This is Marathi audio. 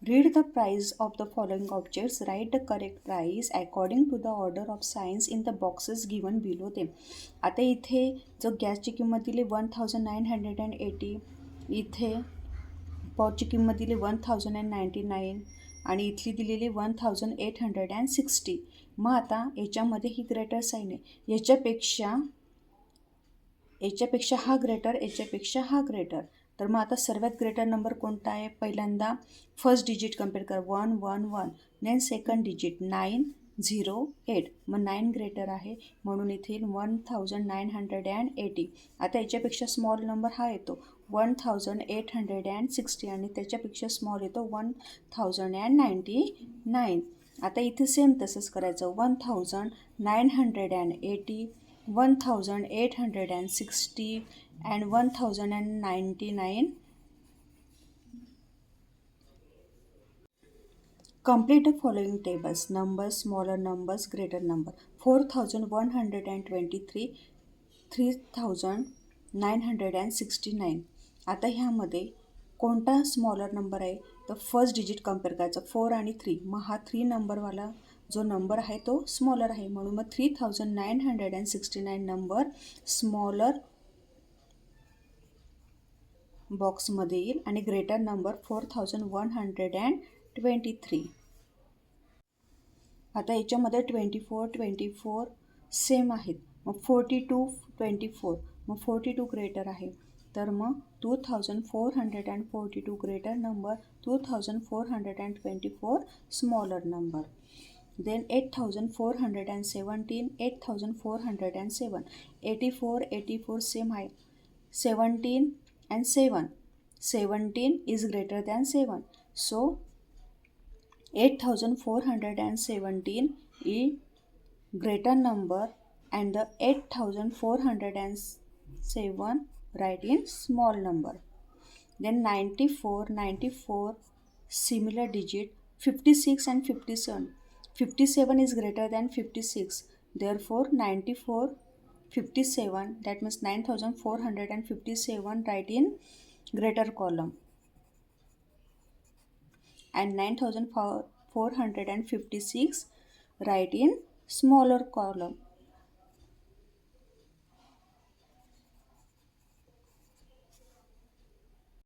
Read the price of the following objects. Write the correct price according to the order of signs in the boxes given below them. आता इथे जो गॅसची किंमत दिली 1980, इथे पॉटची किंमत दिली 1099 आणि इथली दिलेली 1860. मग आता याच्यामध्ये ही ग्रेटर साईन आहे, याच्यापेक्षा हा ग्रेटर, याच्यापेक्षा हा ग्रेटर. तर मग आता सर्वात ग्रेटर नंबर कोणता आहे? पहिल्यांदा फर्स्ट डिजिट कम्पेअर कर, 111. Then second digit 908. मग 9 ग्रेटर आहे म्हणून इथे 1980. आता याच्यापेक्षा स्मॉल नंबर हा येतो 1860 आणि त्याच्यापेक्षा स्मॉल येतो 1099. आता इथे सेम तसंच करायचं, 1980, 1860 and 1099. Complete the following tables. Numbers, smaller numbers, greater number. 4123, 3969. आता ह्यामध्ये कोणता स्मॉलर नंबर आहे? तर फर्स्ट डिजिट कम्पेअर करायचं, 4 आणि 3. मग हा 3 नंबरवाला जो नंबर आहे तो स्मॉलर आहे म्हणून मग 3969 नंबर स्मॉलर बॉक्समध्ये येईल आणि ग्रेटर नंबर 4123. आता याच्यामध्ये 24 सेम आहेत. मग 42 मग 42 ग्रेटर आहे, तर मग 2442 greater number, 2424 smaller number. Then 8407, 8407, 84 same आहे. 17 and 7, 17 is greater than 7, so 8417 is greater number and the 8407 write in small number. Then 94 similar digit, 56 and 57. 57 is greater than 56, therefore 94 57, that means 9457 write in greater column and 9456 write in smaller column.